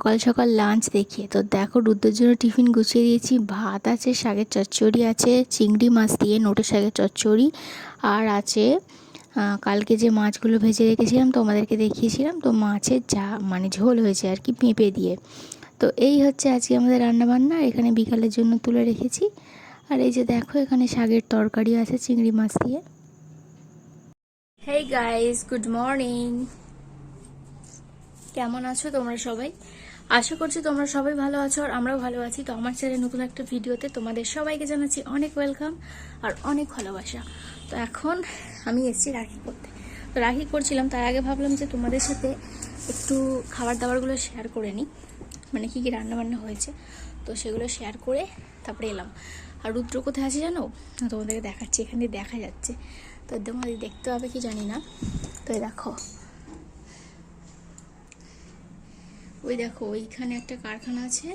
সকাল সকাল লাঞ্চ দেখিয়ে। তো দেখো রুদ্রের জন্য টিফিন গুছিয়ে দিয়েছি। ভাত আছে, শাকের চচ্চড়ি আছে, চিংড়ি মাছ দিয়ে নোটে শাকের চচ্চড়ি, আর আছে কালকে যে মাছগুলো ভেজে রেখেছিলাম তোমাদেরকে দেখিয়েছিলাম, তো মাছের মানে ঝোল হয়েছে আর কি, পেঁপে দিয়ে। তো এই হচ্ছে আজকে আমাদের রান্নাবান্না। এখানে বিকালের জন্য তুলে রেখেছি। আর এই যে দেখো এখানে শাকের তরকারি আছে চিংড়ি মাছ দিয়ে। Hey guys, good morning. কেমন আছো তোমরা সবাই? আশা করছি তোমরা সবাই ভালো আছো আর আমরাও ভালো আছি। তো আমার চ্যানেলে নতুন একটা ভিডিওতে তোমাদের সবাইকে জানাচ্ছি অনেক ওয়েলকাম আর অনেক ভালোবাসা। তো এখন আমি এসেছি রাখি করতে। তো রাখি করছিলাম, তার আগে ভাবলাম যে তোমাদের সাথে একটু খাবার দাবারগুলো শেয়ার করে নিই, মানে কী কী রান্নাবান্না হয়েছে তো সেগুলো শেয়ার করে তারপরে এলাম। আর রুদ্র কোথায় আছে জানো? তোমাদেরকে দেখাচ্ছি, এখানে দেখা যাচ্ছে। তো তোমাদের দেখতে হবে কি জানি না। তো দেখো, ওই দেখো ওইখানে একটা কারখানা আছে,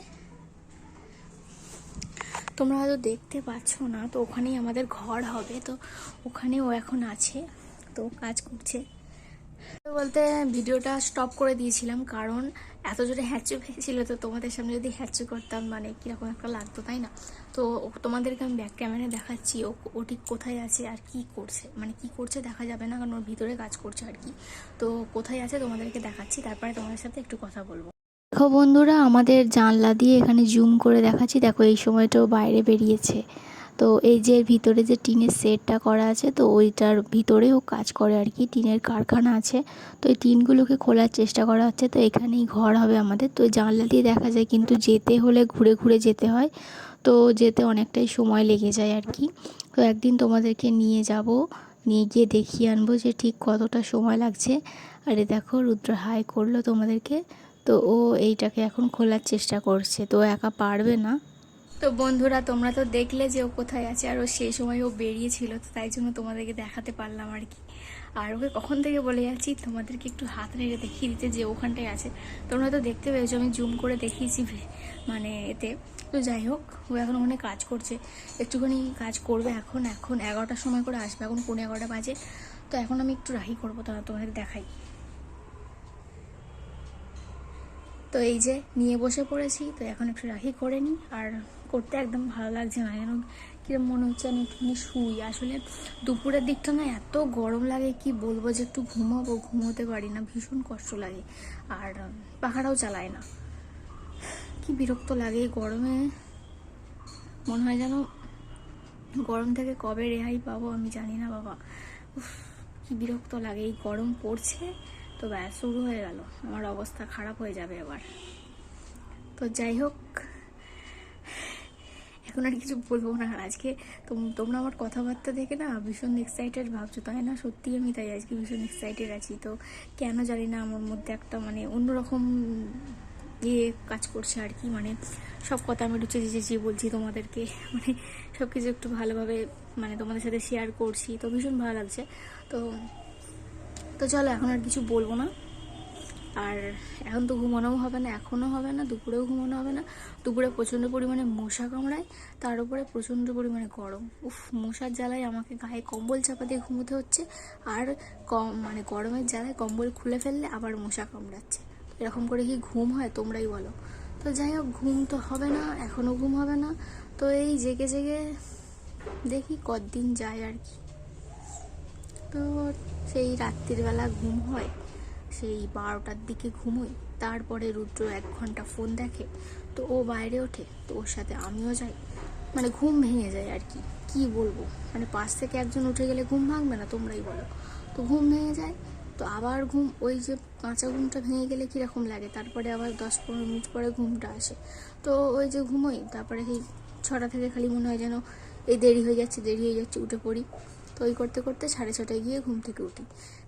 তোমরা হয়তো দেখতে পাচ্ছ না। তো ওখানেই আমাদের ঘর হবে, তো ওখানে ও এখন আছে, তো কাজ করছে। বলতে ভিডিওটা স্টপ করে দিয়েছিলাম কারণ এত জোরে হ্যাচু খেয়েছিল, তো তোমাদের সামনে যদি হ্যাচু করতাম মানে কীরকম একটা লাগতো, তাই না? তো তোমাদেরকে আমি ব্যাক ক্যামেরায় দেখাচ্ছি ও ঠিক কোথায় আছে আর কি করছে। মানে কি করছে দেখা যাবে না কারণ ওর ভিতরে কাজ করছে আর কি। তো কোথায় আছে তোমাদেরকে দেখাচ্ছি, তারপরে তোমাদের সাথে একটু কথা বলবো। দেখো বন্ধুরা, আমাদের জানলা দিয়ে এখানে জুম করে দেখাচ্ছি। দেখো এই সময়টাও বাইরে বেরিয়েছে। তো এই যে ভিতরে যে টিনের সেটটা করা আছে, তো ওইটার ভিতরেও কাজ করে আর কি, টিনের কারখানা আছে। তো এই টিনগুলোকে খোলার চেষ্টা করা হচ্ছে। তো এখানেই ঘর হবে আমাদের। তো জানলা দিয়ে দেখা যায়, কিন্তু যেতে হলে ঘুরে ঘুরে যেতে হয়। তো যেতে অনেকটাই সময় লেগে যায় আর কি। তো একদিন তোমাদেরকে নিয়ে যাব, নিয়ে গিয়ে দেখিয়ে আনবো যে ঠিক কতটা সময় লাগছে। আরে দেখো রুদ্র হাই করলো তোমাদেরকে। তো ও এইটাকে এখন খোলার চেষ্টা করছে, তো একা পারবে না। তো বন্ধুরা, তোমরা তো দেখলে যে ও কোথায় আছে, আর ও সেই সময় ও বেরিয়েছিল, তো তাই জন্য তোমাদেরকে দেখাতে পারলাম আর কি। আর ওকে কখন থেকে বলে যাচ্ছি তোমাদেরকে একটু হাত নেড়ে দেখিয়ে দিতে যে ওখানটায় আছে। তোমরা তো দেখতে পেয়েছো, আমি জুম করে দেখিয়েছি মানে এতে। তো যাই হোক, ও এখন ওখানে কাজ করছে, একটুখানি কাজ করবে। এখন 11টার সময় করে আসবে, এখন 11:15 বাজে। তো এখন আমি একটু রাহি করবো, তাহলে তোমাদের দেখাই। তো এই যে নিয়ে বসে পড়েছি, তো এখন একটু রাখি করে নিই। আর করতে একদম ভালো লাগছে না, যেন কিরম মনে হচ্ছে আমি একটুখানি শুই। আসলে দুপুরের দিকটা না এত গরম লাগে, কি বলবো, যে একটু ঘুমাবো, ঘুমোতে পারি না, ভীষণ কষ্ট লাগে। আর পাখাটাও চালায় না, কি বিরক্ত লাগে এই গরমে। মনে হয় যেন গরম থেকে কবে রেহাই পাবো আমি জানি না বাবা। উফ, কি বিরক্ত লাগে, এই গরম পড়ছে তো ব্যাস শুরু হয়ে গেল, আমার অবস্থা খারাপ হয়ে যাবে এবার। তো যাই হোক, এখন আর কিছু বলবো না। আর আজকে তোমরা আমার কথাবার্তা দেখে না ভীষণ এক্সাইটেড ভাবছো, তাই না? সত্যি আমি তাই আজকে ভীষণ এক্সাইটেড আছি। তো কেন জানি না আমার মধ্যে একটা মানে অন্যরকম কাজ করছে আর কি। মানে সব কথা আমি লুচে চেঁচিয়ে বলছি তোমাদেরকে, মানে সব কিছু একটু ভালোভাবে মানে তোমাদের সাথে শেয়ার করছি, তো ভীষণ ভালো লাগছে। তো তো চলো, এখন আর কিছু বলবো না। আর এখন তো ঘুমানোও হবে না, এখনও হবে না, দুপুরেও ঘুমানো হবে না। দুপুরে প্রচণ্ড পরিমাণে মশা কামড়ায়, তার উপরে প্রচণ্ড পরিমাণে গরম। উফ, মশার জ্বালায় আমাকে গায়ে কম্বল চাপা দিয়ে ঘুমোতে হচ্ছে। আর মানে গরমের জ্বালায় কম্বল খুলে ফেললে আবার মশা কামড়াচ্ছে। এরকম করে কি ঘুম হয় তোমরাই বলো? তো যাই হোক, ঘুম তো হবে না, এখনও ঘুম হবে না। তো এই জেগে জেগে দেখি কতদিন যায় আর কি। তো সেই রাত্রিবেলা ঘুম হয়, সেই 12টার দিকে ঘুমোই। তারপরে রুদ্র 1 ঘন্টা ফোন দেখে, তো ও বাইরে ওঠে, তো ওর সাথে আমিও যাই। মানে ঘুম ভেঙে যায় আর কি, কি বলবো। মানে পাশ থেকে একজন উঠে গেলে ঘুম ভাঙবে না, তোমরাই বলো? তো ঘুম ভেঙে যায়, তো আবার ঘুম, ওই যে কাঁচা ঘুমটা ভেঙে গেলে কীরকম লাগে, তারপরে আবার 10-15 মিনিট পরে ঘুমটা আসে। তো ওই যে ঘুমোই, তারপরে সেই 6টা থেকে খালি মনে হয় যেন এই দেরি হয়ে যাচ্ছে, দেরি হয়ে যাচ্ছে, উঠে পড়ি। তো ওই করতে করতে 6:30টায় গিয়ে ঘুম থেকে উঠি।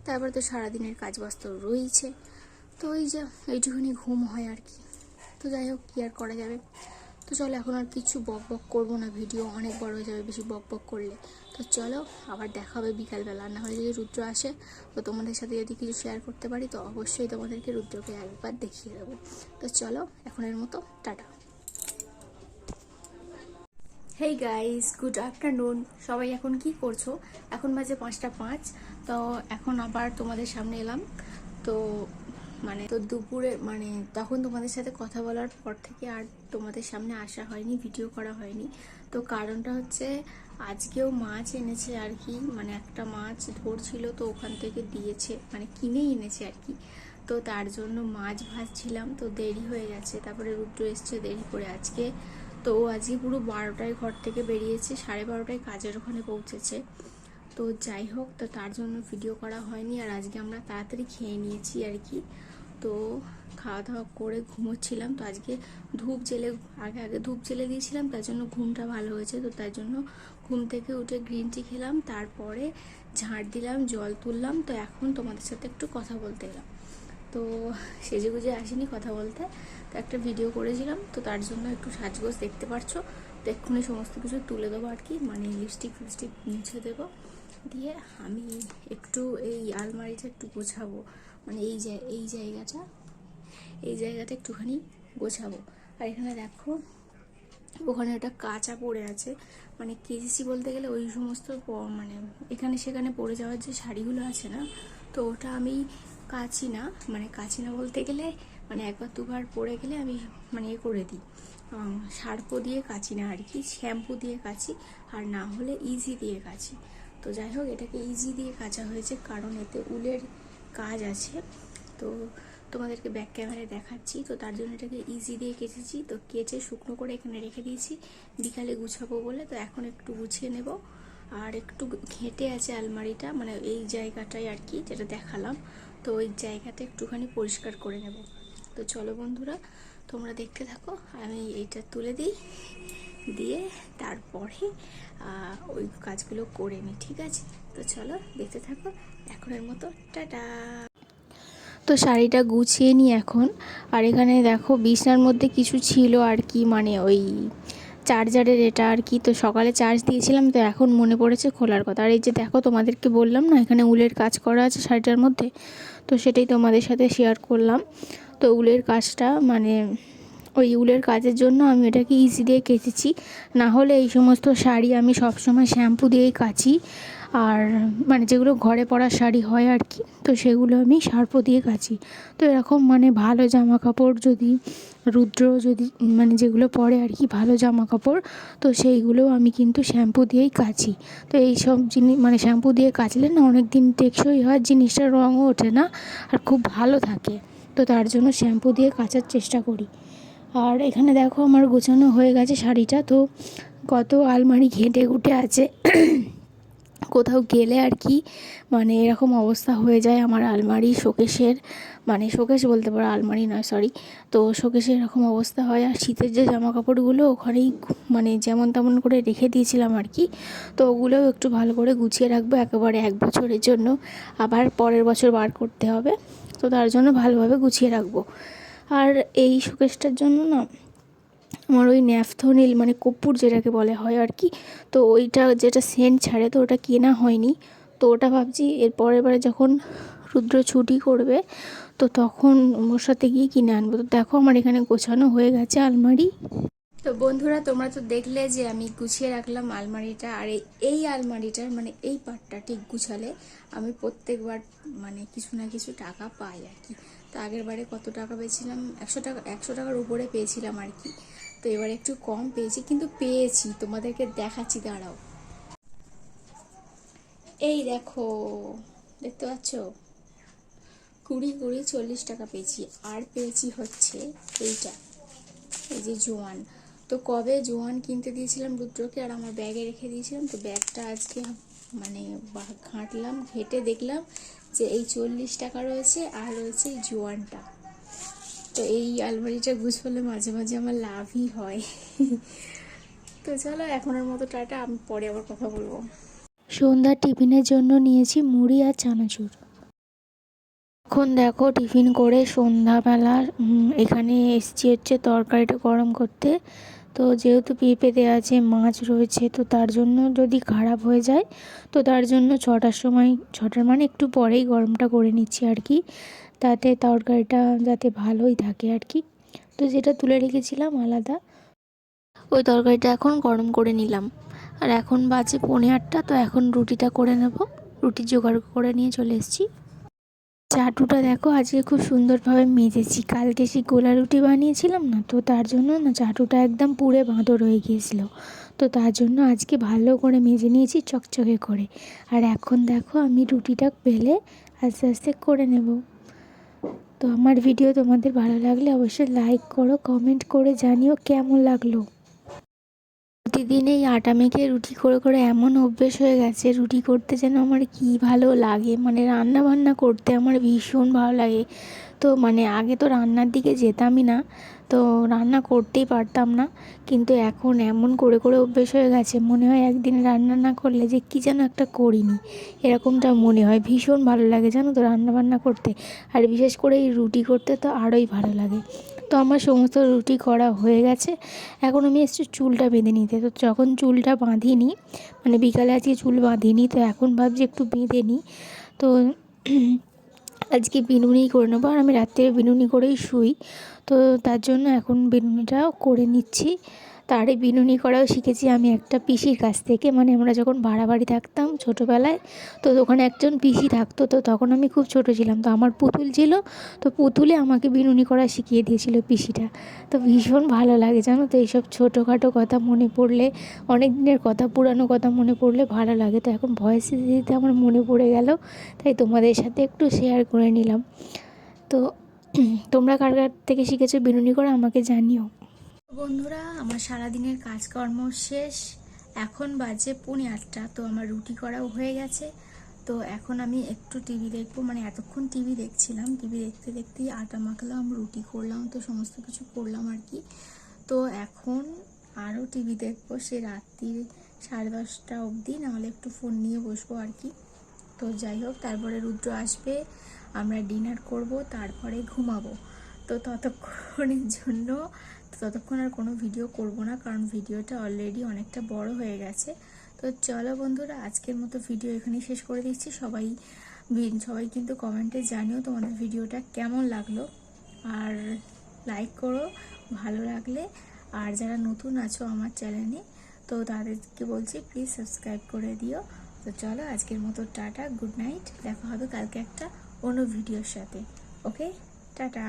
তারপরে তো সারাদিনের কাজ বাস্ত রয়েছে, তো ওই যে এইটুখানি ঘুম হয় আর কি। তো যাই হোক, কী আর করা যাবে। তো চলো, এখন আর কিছু বক বক করবো না, ভিডিও অনেক বড় হয়ে যাবে বেশি বক বক করলে। তো চলো, আবার দেখা হবে বিকালবেলা। না হলে যদি রুদ্র আসে, তো তোমাদের সাথে যদি কিছু শেয়ার করতে পারি, তো অবশ্যই তোমাদেরকে রুদ্রকে একবার দেখিয়ে দেবো। তো চলো, এখনের মতো tata. Hey guys, good afternoon. সবাই এখন কি করছো? এখন বাজে 5টা 5। তো এখন আবার তোমাদের সামনে এলাম। তো মানে তো দুপুরে মানে তখন তোমাদের সাথে কথা বলার পর থেকে আর তোমাদের সামনে আসা হয়নি, ভিডিও করা হয়নি। তো কারণটা হচ্ছে আজকেও মাছ এনেছে আর কি, মানে একটা মাছ ধরছিল তো ওখান থেকে দিয়েছে, মানে কিনেই এনেছে আর কি। তো তার জন্য মাছ ভাজছিলাম, তো দেরি হয়ে গেছে। তারপরে রুদ্র এসছে দেরি করে আজকে। তো ও আজকে পুরো 12টায় ঘর থেকে বেরিয়েছে, 12:30টায় কাজের ওখানে পৌঁছেছে। তো যাই হোক, তো তার জন্য ভিডিও করা হয়নি। আর আজকে আমরা তাড়াতাড়ি খেয়ে নিয়েছি আর কি। তো খাওয়া দাওয়া করে ঘুমোচ্ছিলাম। তো আজকে ধূপ জেলে আগে ধূপ জেলে দিয়েছিলাম, তার জন্য ঘুমটা ভালো হয়েছে। তো তার জন্য ঘুম থেকে উঠে গ্রিন টি খেলাম, তারপরে ঝাড় দিলাম, জল তুললাম। তো এখন তোমাদের সাথে একটু কথা বলতে এলাম। তো সেজেগুজে আসিনি কথা বলতে, তো একটা ভিডিও করেছিলাম, তো তার জন্য একটু সাজগোজ দেখতে পারছো। তো এক্ষুনি সমস্ত কিছু তুলে দেবো আর কি, মানে লিপস্টিক ফিপস্টিক মুছে দেবো, দিয়ে আমি একটু এই আলমারিটা একটু গোছাবো, মানে এই জায়গাটা একটুখানি গোছাবো। আর এখানে দেখো, ওখানে একটা কাঁচা পড়ে আছে, মানে কেচেছি বলতে গেলে ওই সমস্ত মানে এখানে সেখানে পড়ে যাওয়ার যে শাড়িগুলো আছে না, তো ওটা আমি কাচি না, মানে কাচি না বলতে গেলে মানে একবার দুবার পরে গেলে আমি মানে করে দিই, শার্পও দিয়ে কাচি না আর কি, শ্যাম্পু দিয়ে কাচি, আর না হলে ইজি দিয়ে কাচি। তো যাই হোক, এটাকে ইজি দিয়ে কাচা হয়েছে কারণ এতে উলের কাজ আছে। তো তোমাদেরকে ব্যাক ক্যামেরায় দেখাচ্ছি। তো তার জন্য এটাকে ইজি দিয়ে কেচেছি। তো কেচে শুকনো করে এখানে রেখে দিয়েছি, বিকালে গুছাবো বলে। তো এখন একটু গুছিয়ে নেব। আর একটু ঘেঁটে আছে আলমারিটা, মানে এই জায়গাটায় আর কি যেটা দেখালাম, তো ওই জায়গাটা একটুখানি পরিষ্কার করে নেব। তো চলো বন্ধুরা, তোমরা দেখতে থাকো, আমি এইটা তুলে দিই, দিয়ে তারপরে ওই কাজগুলো করে নিই, ঠিক আছে? তো চলো দেখতে থাকো, এখনের মতো টাটা। তো শাড়িটা গুছিয়ে নিই এখন। আর এখানে দেখো বিছনার মধ্যে কিছু ছিল আর কি, মানে ওই চার্জারের এটা আর কি। তো সকালে চার্জ দিয়েছিলাম, তো এখন মনে পড়েছে খোলার কথা। আর এই যে দেখো, তোমাদেরকে বললাম না এখানে উলের কাজ করা আছে শাড়িটার মধ্যে, তো সেটাই তোমাদের সাথে শেয়ার করলাম। তো উলের কাজটা মানে ওই উলের কাজের জন্য আমি এটাকে ইজি দিয়ে কেচেছি, না হলে এই সমস্ত শাড়ি আমি সবসময় শ্যাম্পু দিয়েই কাচি। আর মানে যেগুলো ঘরে পরা শাড়ি হয় আর কি, তো সেগুলো আমি শার্পও দিয়ে কাচি। তো এরকম মানে ভালো জামা কাপড় যদি রুদ্র যদি মানে যেগুলো পরে আর কি ভালো জামা কাপড়, তো সেইগুলোও আমি কিন্তু শ্যাম্পু দিয়েই কাচি। তো এই সব জিনিস মানে শ্যাম্পু দিয়ে কাচলে না অনেক দিন টেকসই হয়, জিনিসটার রঙও ওঠে না, আর খুব ভালো থাকে। তো তার জন্য শ্যাম্পু দিয়ে কাচার চেষ্টা করি। আর এখানে দেখো আমার গোছানো হয়ে গেছে শাড়িটা। তো কত আলমারি ঘেঁটে ঘুঁটে আছে, কোথাও গেলে আর কি মানে এরকম অবস্থা হয়ে যায় আমার আলমারি শোকেসের, মানে শোকেস বলতে পারো, আলমারি নয় সরি। তো শোকেসের এরকম অবস্থা হয়। আর শীতের যে জামা কাপড়গুলো ওখানেই মানে যেমন তেমন করে রেখে দিয়েছিলাম আর কি, তো ওগুলোও একটু ভালো করে গুছিয়ে রাখবো একেবারে 1 বছরের জন্য, আবার পরের বছর বার করতে হবে। তো তার জন্য ভালোভাবে গুছিয়ে রাখবো। আর এই শোকেসটার জন্য না আমার ওই ন্যাপথনিল মানে কর্পূর যেটাকে বলে হয় আর কি, তো ওইটা যেটা সেন্ট ছাড়ে, তো ওটা কেনা হয়নি। তো ওটা ভাবছি এর পরের বারে যখন রুদ্র ছুটি করবে, তো তখন ওর সাথে গিয়ে কিনে আনবো। তো দেখো আমার এখানে গোছানো হয়ে গেছে আলমারি। তো বন্ধুরা, তোমরা তো দেখলে যে আমি গুছিয়ে রাখলাম আলমারিটা। আর এই আলমারিটার মানে এই পার্টটা ঠিক গুছালে আমি প্রত্যেকবার মানে কিছু না কিছু টাকা পাই আর কি। তো আগের বারে কত টাকা পেয়েছিলাম, 100 টাকা, 100 টাকার উপরে পেয়েছিলাম আর কি। তো এবারে একটু কম পেয়েছি, কিন্তু পেয়েছি, তোমাদেরকে দেখাচ্ছি, দাঁড়াও। এই দেখো, দেখতে পাচ্ছ, 20 40 টাকা পেয়েছি। আর পেয়েছি হচ্ছে এইটা, এই যে জোয়ান। তো কবে জোয়ান কিনতে দিয়েছিলাম রুদ্রকে, আর আমার ব্যাগে রেখে দিয়েছিলাম। তো ব্যাগটা আজকে মানে ঘাঁটলাম, ঘেটে দেখলাম যে এই 40 টাকা রয়েছে, আর রয়েছে এই জোয়ানটা। তো এই আলমারিটা গুছালে মাঝে মাঝে আমার লাভই হয়। তো চলো এখনের মতো টাটা, আমি পরে আবার কথা বলবো। সন্ধ্যার টিফিনের জন্য নিয়েছি মুড়ি আর চানাচুর। এখন দেখো টিফিন করে সন্ধ্যাবেলা এখানে এসছি হচ্ছে তরকারিটা গরম করতে। তো যেহেতু পেঁপে দেওয়া আছে, মাছ রয়েছে, তো তার জন্য যদি খারাপ হয়ে যায়, তো তার জন্য 6টার সময়, 6টার মানে একটু পরেই গরমটা করে নিচ্ছি আর কি, তাতে তরকারিটা যাতে ভালোই থাকে আর কি। তো যেটা তুলে রেখেছিলাম আলাদা, ওই তরকারিটা এখন গরম করে নিলাম। আর এখন বাজে 8:45, তো এখন রুটিটা করে নেব। রুটি জোগাড় করে নিয়ে চলে এসেছি। চাটুটা দেখো আজকে খুব সুন্দরভাবে মেজেছি। কালকে সেই গোলা রুটি বানিয়েছিলাম না, তো তার জন্য না চাটুটা একদম পুড়ে বাঁদর হয়ে গিয়েছিলো। তো তার জন্য আজকে ভালো করে মেজে নিয়েছি চকচকে করে। আর এখন দেখো আমি রুটিটা বেলে আস্তে আস্তে করে নেব। তো আমার ভিডিও তোমাদের ভালো লাগলে অবশ্যই লাইক করো, কমেন্ট করে জানিও কেমন লাগলো। প্রতিদিন এই আটা মেখে রুটি করে করে এমন অভ্যেস হয়ে গেছে, রুটি করতে যেন আমার কী ভালো লাগে, মানে রান্না বান্না করতে আমার ভীষণ ভালো লাগে। তো মানে আগে তো রান্নার দিকে যেতামই না, তো রান্না করতেই পারতাম না, কিন্তু এখন এমন করে করে অভ্যেস হয়ে গেছে, মনে হয় একদিন রান্না না করলে যে কী যেন একটা করিনি এরকমটা মনে হয়। ভীষণ ভালো লাগে জানো তো রান্না বান্না করতে, আর বিশেষ করে এই রুটি করতে তো আরোই ভালো লাগে। তো আমার সমস্ত রুটি করা হয়ে গেছে, এখন আমি এসেছি চুলটা বেঁধে নিতে। তো যখন চুলটা বাঁধিনি, মানে বিকালে আজকে চুল বাঁধিনি, তো এখন ভাবছি একটু বেঁধে নিই। তো আজকে বিনুনি করে নেবো, আর আমি রাত্রে বিনুনি করেই শুই, তো তার জন্য এখন বিনুনিটাও করে নিচ্ছি। তার এই বিনুনি করাও শিখেছি আমি একটা পিসির কাছ থেকে। মানে আমরা যখন ভাড়া বাড়ি থাকতাম ছোটোবেলায়, তো ওখানে একজন পিসি থাকতো, তো তখন আমি খুব ছোটো ছিলাম, তো আমার পুতুল ছিল, তো পুতুলে আমাকে বিনুনি করা শিখিয়ে দিয়েছিল পিসিটা। তো ভীষণ ভালো লাগে জানো তো, এইসব ছোটোখাটো কথা মনে পড়লে, অনেক দিনের কথা, পুরানো কথা মনে পড়লে ভালো লাগে। তো এখন ভয়েসে দিতে আমার মনে পড়ে গেল, তাই তোমাদের সাথে একটু শেয়ার করে নিলাম। তো তোমরা কার কার থেকে শিখেছো বিনুনি করা আমাকে জানিও। বন্ধুরা, আমার সারাদিনের কাজকর্ম শেষ, এখন বাজে 8:45। তো আমার রুটি করাও হয়ে গেছে। তো এখন আমি একটু টিভি দেখবো, মানে এতক্ষণ টিভি দেখছিলাম, টিভি দেখতে দেখতেই আটা মাখলাম, রুটি করলাম, তো সমস্ত কিছু করলাম আর কি। তো এখন আরও টিভি দেখবো সে রাত্রি 10:30 অবধি, নাহলে একটু ফোন নিয়ে বসবো আর কি। তো যাই হোক, তারপরে রুদ্র আসবে, আমরা ডিনার করব, তারপরে ঘুমাবো। তো ততক্ষণ আর কোনো ভিডিও করব না, কারণ ভিডিওটা অলরেডি অনেকটা বড় হয়ে গেছে। তো চলো বন্ধুরা, আজকের মতো ভিডিও এখানেই শেষ করে দিচ্ছি। সবাই কিন্তু কমেন্টে জানিও তোমাদের ভিডিওটা কেমন লাগলো, আর লাইক করো ভালো লাগলে। আর যারা নতুন আছো আমার চ্যানেলে, তো তাদেরকে বলছি প্লিজ সাবস্ক্রাইব করে দিও। তো চলো আজকের মতো টাটা, গুড নাইট, দেখা হবে কালকে একটা অন্য ভিডিওর সাথে। ওকে, টাটা।